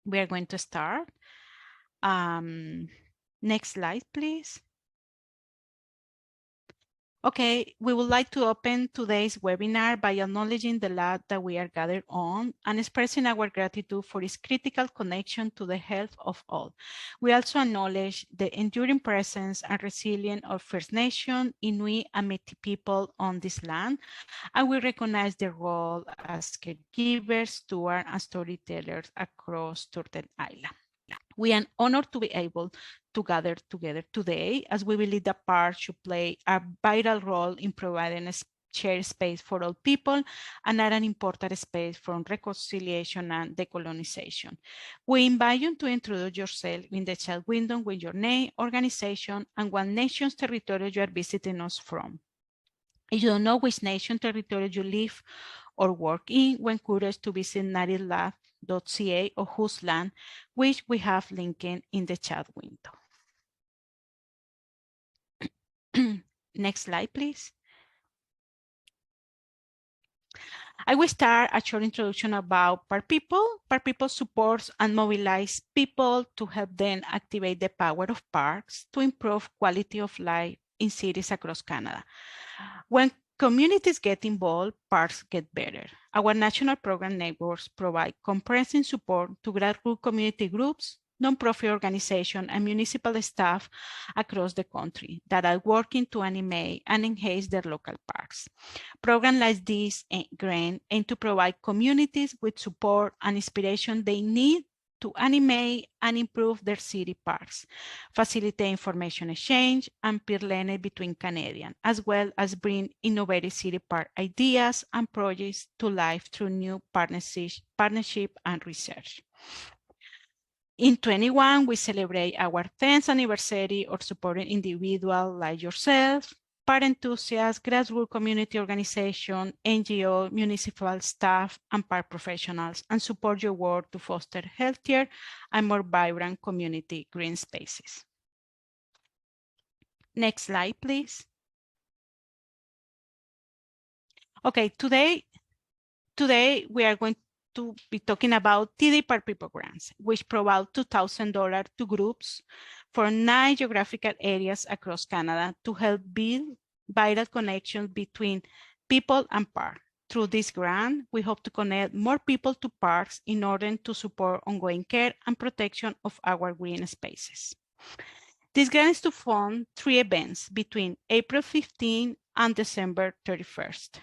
We are going to start. Next slide, please. Okay, we would like to open today's webinar by acknowledging the land that we are gathered on and expressing our gratitude for its critical connection to the health of all. We also acknowledge the enduring presence and resilience of First Nation, Inuit, and Métis people on this land, and we recognize their role as caregivers, stewards, and storytellers across Turtle Island. We are honored to be able to gather together today, as we believe that parks should play a vital role in providing a shared space for all people and are an important space for reconciliation and decolonization. We invite you to introduce yourself in the chat window with your name, organization, and what nation's territory you are visiting us from. If you don't know which nation territory you live or work in, we encourage to visit narilab.ca or whose land, which we have linked in the chat window. Next slide, please. I will start a short introduction about Park People. Park People supports and mobilize people to help them activate the power of parks to improve quality of life in cities across Canada. When communities get involved, parks get better. Our national program networks provide comprehensive support to grassroots community groups, nonprofit organizations, and municipal staff across the country that are working to animate and enhance their local parks. Programs like this grant aim to provide communities with support and inspiration they need to animate and improve their city parks, facilitate information exchange and peer learning between Canadians, as well as bring innovative city park ideas and projects to life through new partnership and research. In 21, we celebrate our 10th anniversary of supporting individuals like yourself, park enthusiasts, grassroots community organization, NGO, municipal staff, and park professionals, and support your work to foster healthier and more vibrant community green spaces. Next slide, please. Okay, today we are going to be talking about TD Park People grants, which provide $2,000 to groups for 9 geographical areas across Canada to help build vital connections between people and parks. Through this grant, we hope to connect more people to parks in order to support ongoing care and protection of our green spaces. This grant is to fund 3 events between April 15 and December 31st.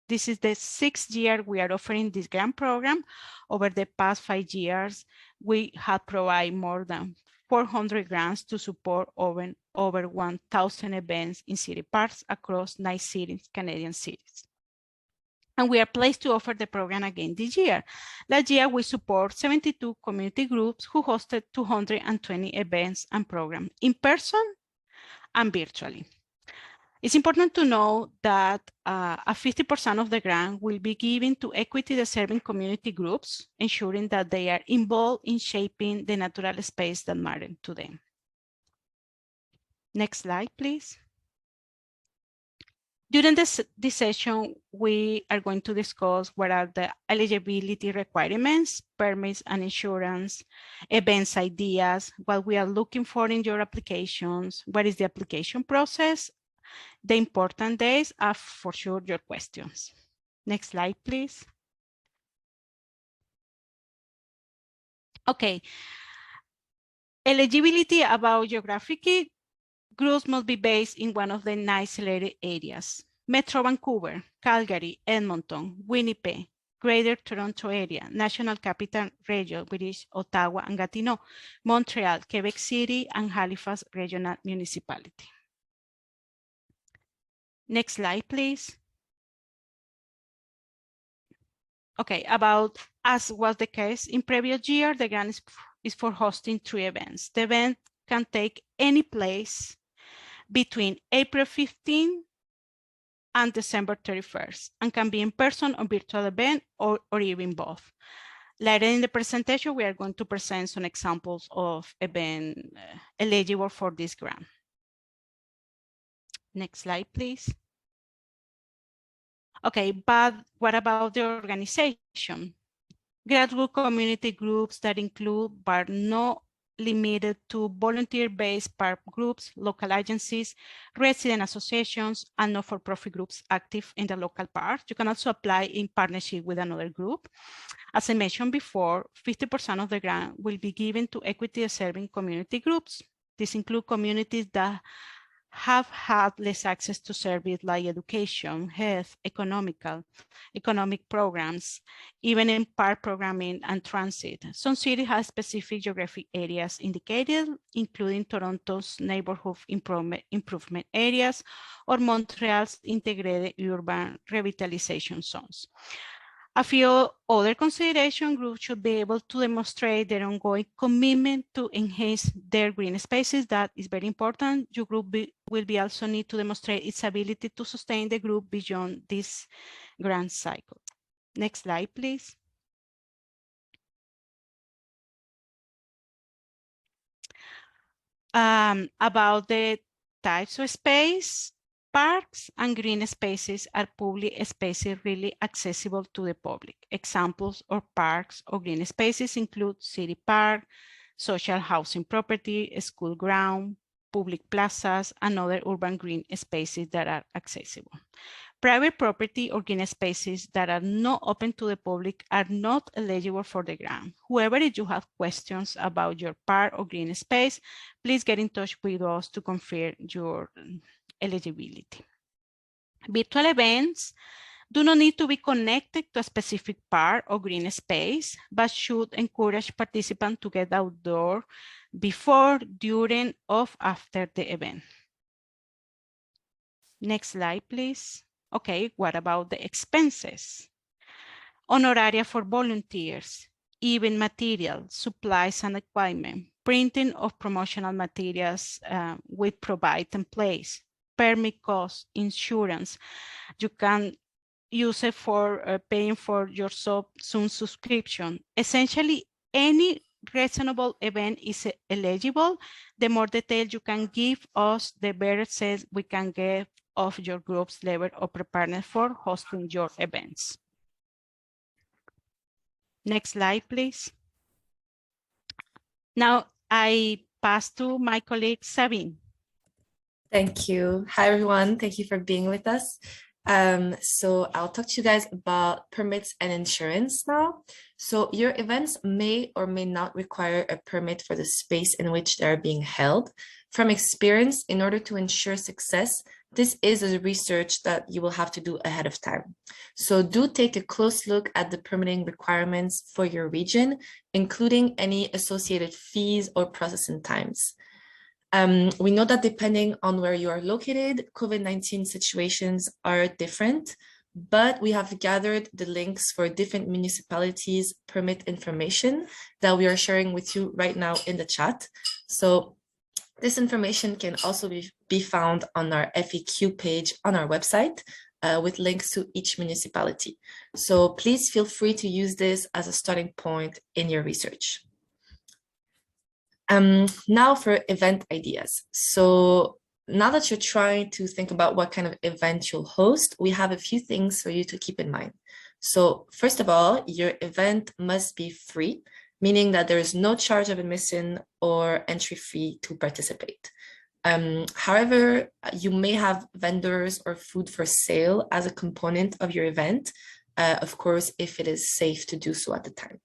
This is the 6th year we are offering this grant program. Over the past 5 years, we have provided more than 400 grants to support over 1,000 events in city parks across 9 cities, Canadian cities. And we are pleased to offer the program again this year. Last year, we support 72 community groups who hosted 220 events and programs in person and virtually. It's important to know that 50% of the grant will be given to equity-deserving community groups, ensuring that they are involved in shaping the natural space that matters to them. Next slide, please. During this session, we are going to discuss what are the eligibility requirements, permits and insurance, events ideas, what we are looking for in your applications, what is the application process. The important days are for sure your questions. Next slide, please. Okay. Eligibility about geographically, groups must be based in one of the 9 selected areas: Metro Vancouver, Calgary, Edmonton, Winnipeg, Greater Toronto Area, National Capital Region, which is Ottawa and Gatineau, Montreal, Quebec City, and Halifax Regional Municipality. Next slide, please. Okay, about as was the case in previous year, the grant is for hosting 3 events. The event can take any place between April 15 and December 31st and can be in person or virtual event or even both. Later in the presentation, we are going to present some examples of events eligible for this grant. Next slide, please. Okay, but what about the organization? Grassroots community groups that include but not limited to volunteer-based park groups, local agencies, resident associations, and not-for-profit groups active in the local park. You can also apply in partnership with another group. As I mentioned before, 50% of the grant will be given to equity-serving community groups. These include communities that have had less access to services like education, health, economic programs, even in park programming and transit. Some cities have specific geographic areas indicated, including Toronto's neighborhood improvement areas or Montreal's integrated urban revitalization zones. A few other consideration groups should be able to demonstrate their ongoing commitment to enhance their green spaces. That is very important. Your group will also need to demonstrate its ability to sustain the group beyond this grant cycle. Next slide, please. About the types of space, parks and green spaces are public spaces really accessible to the public. Examples of parks or green spaces include city park, social housing property, school ground, public plazas, and other urban green spaces that are accessible. Private property or green spaces that are not open to the public are not eligible for the grant. However, if you have questions about your park or green space, please get in touch with us to confirm your eligibility. Virtual events do not need to be connected to a specific park or green space, but should encourage participants to get outdoor before, during, or after the event. Next slide, please. Okay, what about the expenses? Honoraria for volunteers, event material, supplies and equipment, printing of promotional materials with provide templates, permit costs, insurance. You can use it for paying for your Zoom subscription. Essentially, any reasonable event is eligible. The more detail you can give us, the better sense we can get of your group's level of preparedness for hosting your events. Next slide, please. Now I pass to my colleague, Sabine. Thank you. Hi, everyone. Thank you for being with us. So I'll talk to you guys about permits and insurance now. So your events may or may not require a permit for the space in which they're being held. From experience, in order to ensure success, this is a research that you will have to do ahead of time. So do take a close look at the permitting requirements for your region, including any associated fees or processing times. We know that depending on where you are located, COVID-19 situations are different, but we have gathered the links for different municipalities' permit information that we are sharing with you right now in the chat. So this information can also be found on our FAQ page on our website with links to each municipality. So please feel free to use this as a starting point in your research. Now for event ideas. So now that you're trying to think about what kind of event you'll host, we have a few things for you to keep in mind. So first of all, your event must be free, meaning that there is no charge of admission or entry fee to participate. However, you may have vendors or food for sale as a component of your event, of course, if it is safe to do so at the time.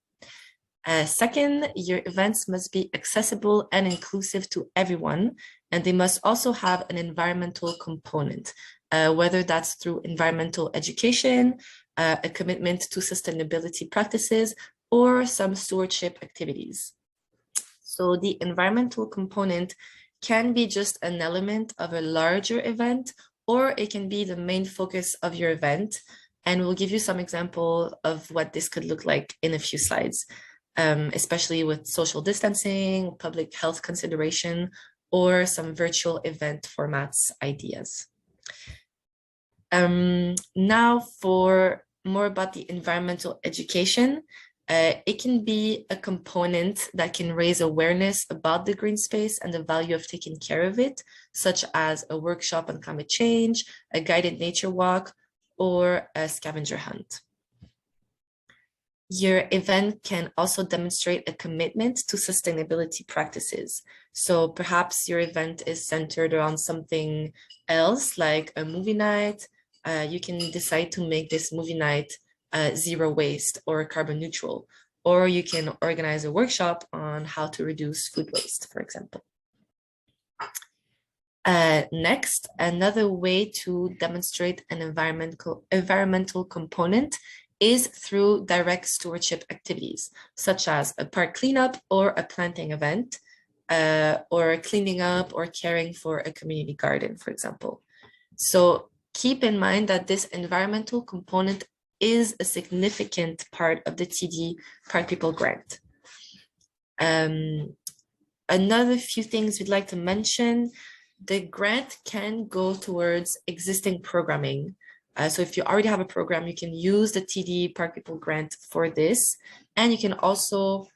Second, your events must be accessible and inclusive to everyone, and they must also have an environmental component, whether that's through environmental education, a commitment to sustainability practices, or some stewardship activities. So the environmental component can be just an element of a larger event, or it can be the main focus of your event. And we'll give you some example of what this could look like in a few slides. Especially with social distancing, public health consideration, or some virtual event formats ideas. Now for more about the environmental education, it can be a component that can raise awareness about the green space and the value of taking care of it, such as a workshop on climate change, a guided nature walk, or a scavenger hunt. Your event can also demonstrate a commitment to sustainability practices. So perhaps your event is centered around something else, like a movie night. You can decide to make this movie night zero waste or carbon neutral, or you can organize a workshop on how to reduce food waste, for example. Next, another way to demonstrate an environmental component is through direct stewardship activities, such as a park cleanup or a planting event, or cleaning up or caring for a community garden, for example. So keep in mind that this environmental component is a significant part of the TD Park People grant. Another few things we'd like to mention: the grant can go towards existing programming. So if you already have a program, you can use the TD Park People grant for this, and you can also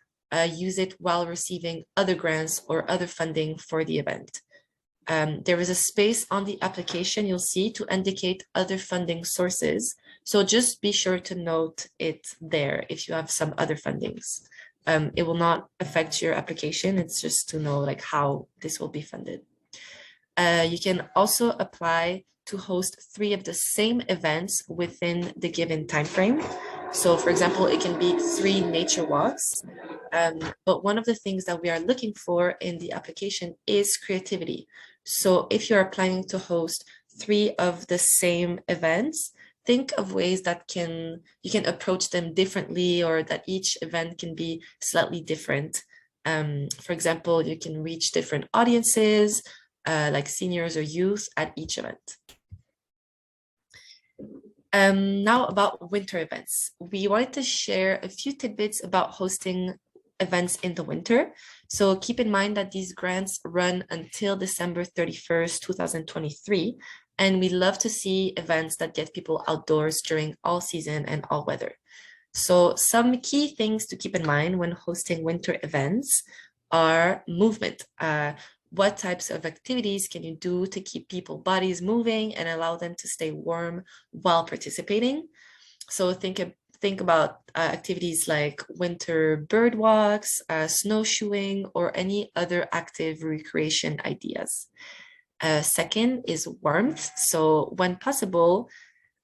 use it while receiving other grants or other funding for the event. There is a space on the application you'll see to indicate other funding sources. So just be sure to note it there if you have some other fundings. It will not affect your application. It's just to know like how this will be funded. You can also apply to host 3 of the same events within the given time frame. So for example, it can be 3 nature walks. But one of the things that we are looking for in the application is creativity. So if you are planning to host 3 of the same events, think of ways that you can approach them differently, or that each event can be slightly different. For example, you can reach different audiences, like seniors or youth at each event. Now about winter events. We wanted to share a few tidbits about hosting events in the winter. So keep in mind that these grants run until December 31st, 2023. And we love to see events that get people outdoors during all season and all weather. So some key things to keep in mind when hosting winter events are movement. What types of activities can you do to keep people's bodies moving and allow them to stay warm while participating? So think about activities like winter bird walks, snowshoeing, or any other active recreation ideas. Second is warmth. So when possible,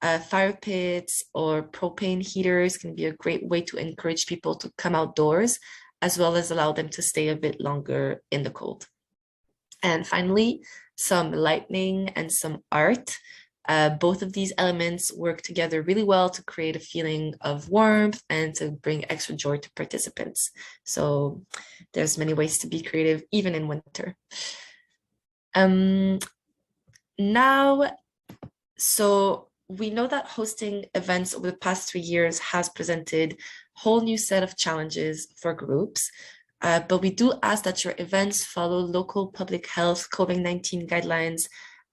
fire pits or propane heaters can be a great way to encourage people to come outdoors, as well as allow them to stay a bit longer in the cold. And finally, some lighting and some art. Both of these elements work together really well to create a feeling of warmth and to bring extra joy to participants. So there's many ways to be creative, even in winter. So we know that hosting events over the past 3 years has presented a whole new set of challenges for groups. But we do ask that your events follow local public health COVID-19 guidelines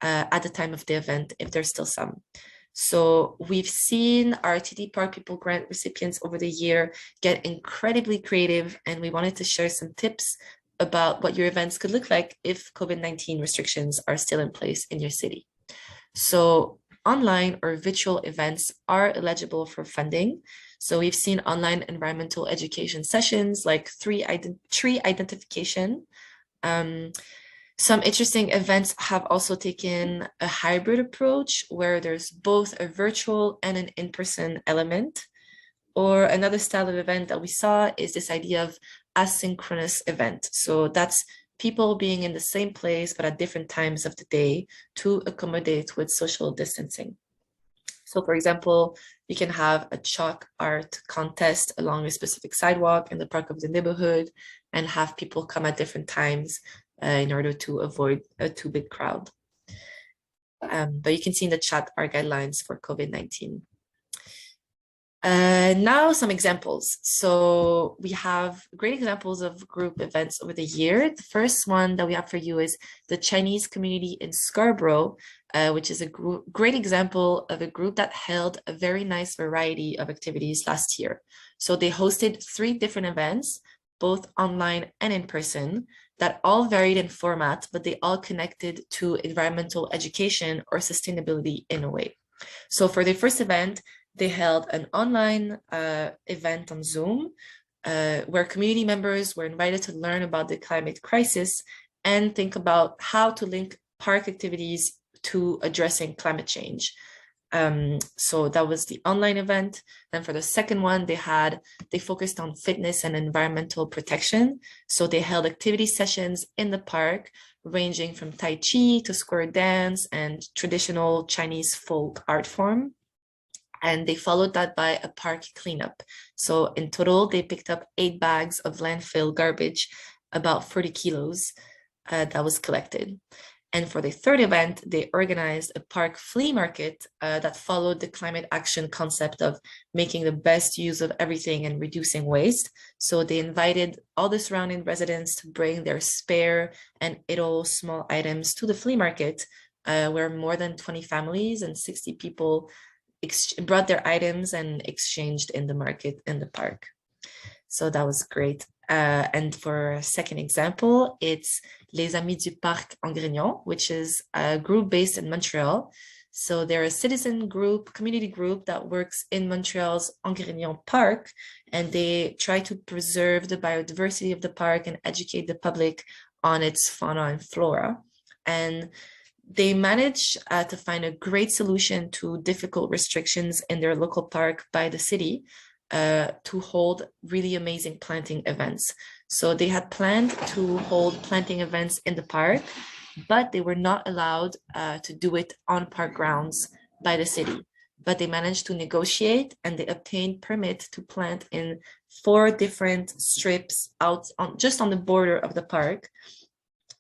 at the time of the event, if there's still some. So we've seen our TD Park People grant recipients over the year get incredibly creative, and we wanted to share some tips about what your events could look like if COVID-19 restrictions are still in place in your city. So online or virtual events are eligible for funding. So we've seen online environmental education sessions like tree identification. Some interesting events have also taken a hybrid approach where there's both a virtual and an in-person element. Or another style of event that we saw is this idea of asynchronous event. So that's people being in the same place but at different times of the day to accommodate with social distancing. So for example, you can have a chalk art contest along a specific sidewalk in the park of the neighborhood and have people come at different times in order to avoid a too big crowd. But you can see in the chat our guidelines for COVID-19. Now some examples. So we have great examples of group events over the year. The first one that we have for you is the Chinese community in Scarborough, which is a great example of a group that held a very nice variety of activities last year. So they hosted 3 different events, both online and in person, that all varied in format, but they all connected to environmental education or sustainability in a way. So for their first event, they held an online event on Zoom where community members were invited to learn about the climate crisis and think about how to link park activities to addressing climate change. So that was the online event. Then for the second one, they focused on fitness and environmental protection. So they held activity sessions in the park, ranging from Tai Chi to square dance and traditional Chinese folk art form. And they followed that by a park cleanup. So in total, they picked up 8 bags of landfill garbage, about 40 kilos that was collected. And for the third event, they organized a park flea market that followed the climate action concept of making the best use of everything and reducing waste. So they invited all the surrounding residents to bring their spare and idle small items to the flea market, where more than 20 families and 60 people brought their items and exchanged in the market in the park. So that was great. And for a second example, it's Les Amis du Parc en Grignon, which is a group based in Montreal. So they're a citizen group, community group that works in Montreal's Grignon Park, and they try to preserve the biodiversity of the park and educate the public on its fauna and flora. And they managed to find a great solution to difficult restrictions in their local park by the city to hold really amazing planting events. So they had planned to hold planting events in the park, but they were not allowed to do it on park grounds by the city. But they managed to negotiate and they obtained permit to plant in 4 different strips out on just on the border of the park.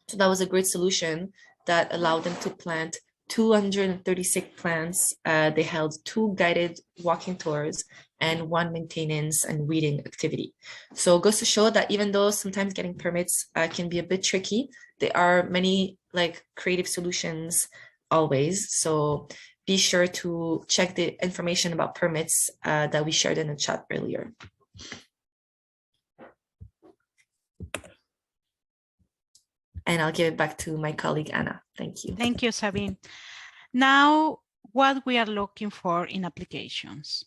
So that was a great solution that allowed them to plant 236 plants. They held 2 guided walking tours and 1 maintenance and weeding activity. So it goes to show that even though sometimes getting permits can be a bit tricky, there are many like creative solutions always. So be sure to check the information about permits that we shared in the chat earlier. And I'll give it back to my colleague, Anna. Thank you. Thank you, Sabine. Now, what we are looking for in applications.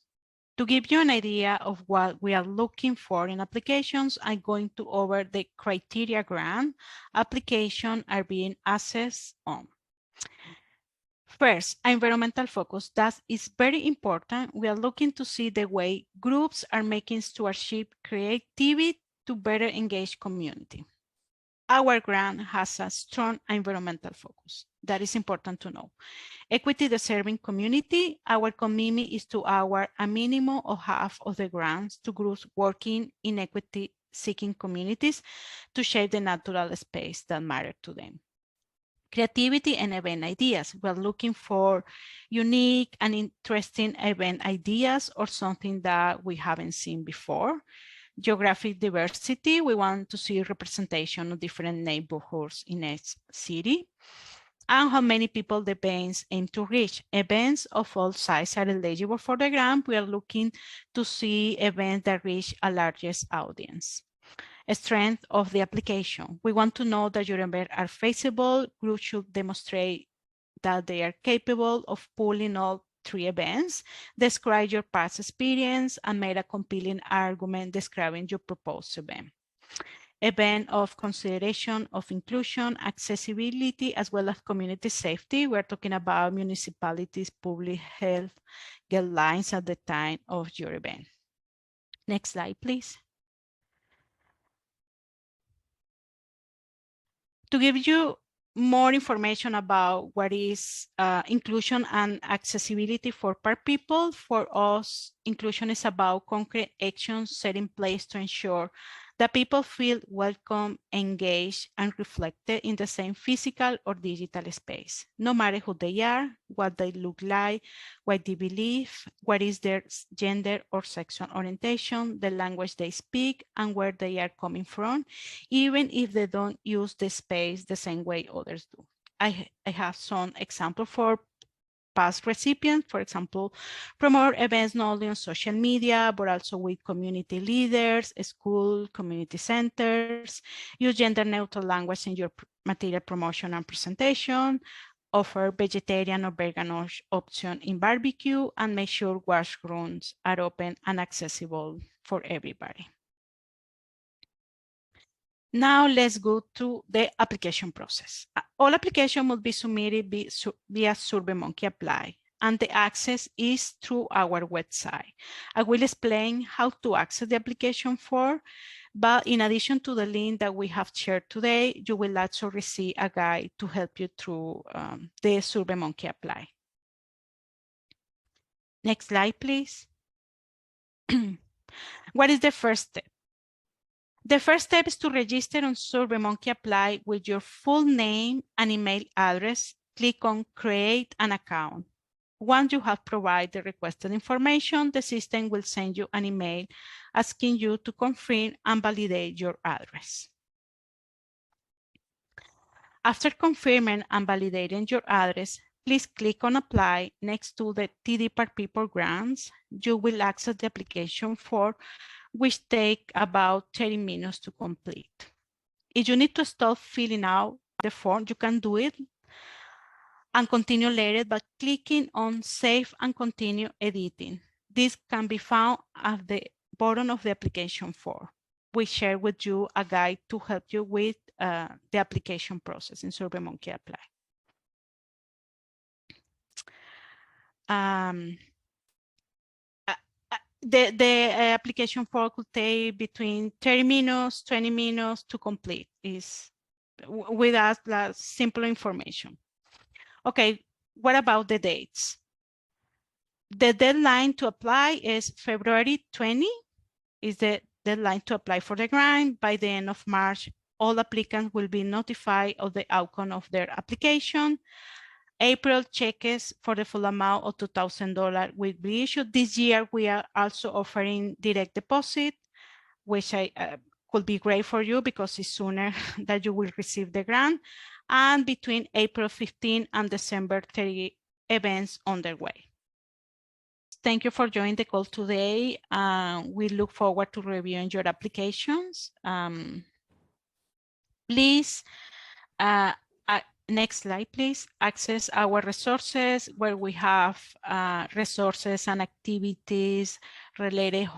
To give you an idea of what we are looking for in applications, I'm going to over the criteria grant application are being assessed on. First, environmental focus. That is very important. We are looking to see the way groups are making stewardship creativity to better engage community. Our grant has a strong environmental focus. That is important to know. Equity deserving community, our commitment is to award a minimum of half of the grants to groups working in equity seeking communities to shape the natural space that matter to them. Creativity and event ideas. We're looking for unique and interesting event ideas or something that we haven't seen before. Geographic diversity, we want to see representation of different neighborhoods in each city. And how many people the events aim to reach. Events of all sizes are eligible for the grant. We are looking to see events that reach a largest audience. A strength of the application. We want to know that your events are feasible. Groups should demonstrate that they are capable of pulling all 3 events, describe your past experience, and make a compelling argument describing your proposed event. Event of consideration of inclusion, accessibility, as well as community safety. We're talking about municipalities' public health guidelines at the time of your event. Next slide, please. To give you more information about what is inclusion and accessibility for park people, for us, inclusion is about concrete actions set in place to ensure that people feel welcome, engaged, and reflected in the same physical or digital space, no matter who they are, what they look like, what they believe, what is their gender or sexual orientation, the language they speak, and where they are coming from, even if they don't use the space the same way others do. I have some examples for past recipients, for example, promote events not only on social media, but also with community leaders, school, community centers, use gender neutral language in your material promotion and presentation, offer vegetarian or vegan option in barbecue, and make sure washrooms are open and accessible for everybody. Now let's go to the application process. All application must be submitted via SurveyMonkey Apply, and the access is through our website. I will explain how to access the application form, but in addition to the link that we have shared today, you will also receive a guide to help you through the SurveyMonkey Apply. Next slide, please. What is the first step? The first step is to register on SurveyMonkey Apply with your full name and email address. Click on Create an Account. Once you have provided the requested information, the system will send you an email asking you to confirm and validate your address. After confirming and validating your address, please click on Apply next to the TD per People grants. You will access the application form, which take about 30 minutes to complete. If you need to stop filling out the form, you can do it and continue later by clicking on Save and Continue Editing. This can be found at the bottom of the application form. We share with you a guide to help you with the application process in SurveyMonkey Apply. The application form could take between 30 minutes, 20 minutes to complete. Is with us, simple information. Okay, what about the dates? The deadline to apply is February 20 is the deadline to apply for the grant. By the end of March, all applicants will be notified of the outcome of their application. April cheques for the full amount of $2,000 will be issued. This year, we are also offering direct deposit, which could be great for you because it's sooner that you will receive the grant. And between April 15 and December 30, events underway. Thank you for joining the call today. We look forward to reviewing your applications. Please, next slide, please. Access our resources where we have resources and activities related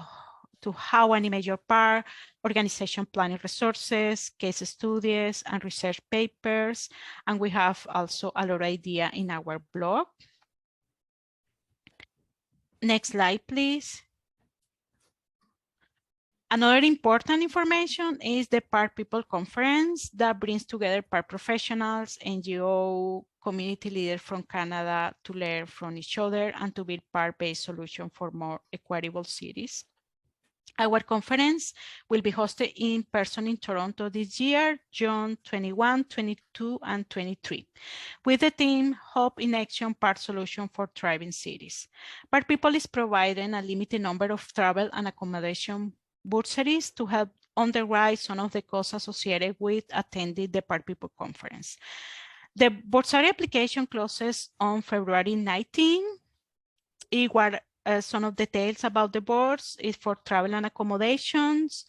to how animate your part, organization planning resources, case studies, and research papers. And we have also a lot of ideas in our blog. Next slide, please. Another important information is the PAR People Conference that brings together PAR professionals, NGO, community leaders from Canada to learn from each other and to build PAR-based solutions for more equitable cities. Our conference will be hosted in person in Toronto this year, June 21, 22, and 23, with the theme Hope in Action PAR Solution for Thriving Cities. PAR People is providing a limited number of travel and accommodation bursaries to help underwrite some of the costs associated with attending the PAR People Conference. The bursary application closes on February 19. Some of the details about the boards is for travel and accommodations,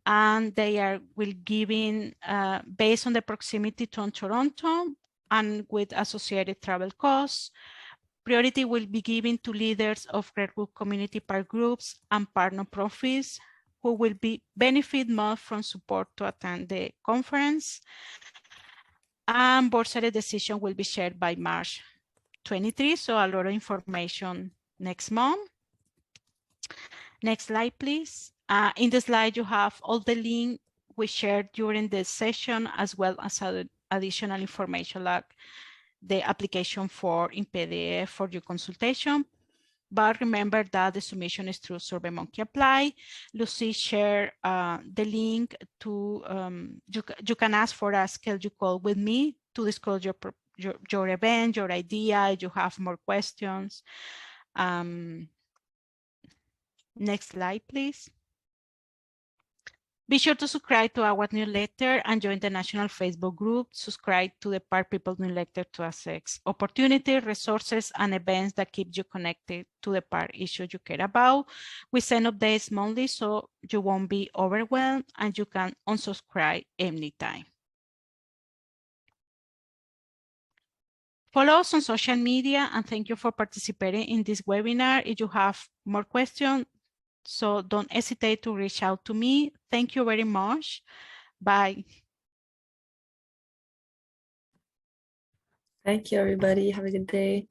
and they will giving based on the proximity to Toronto and with associated travel costs. Priority will be given to leaders of Redwood community PAR groups and partner profits who will benefit most from support to attend the conference. And bursary decision will be shared by March 23, so a lot of information next month. Next slide, please. In the slide, you have all the links we shared during the session, as well as additional information like the application form in PDF for your consultation. But remember that the submission is through SurveyMonkey Apply. Lucy shared the link to, you can ask for a schedule call with me to discuss your event, your idea, if you have more questions. Next slide, please. Be sure to subscribe to our newsletter and join the national Facebook group. Subscribe to the PAR People newsletter to access opportunities, resources, and events that keep you connected to the PAR issues you care about. We send updates monthly so you won't be overwhelmed, and you can unsubscribe anytime. Follow us on social media, and thank you for participating in this webinar. If you have more questions, so don't hesitate to reach out to me. Thank you very much. Bye. Thank you, everybody. Have a good day.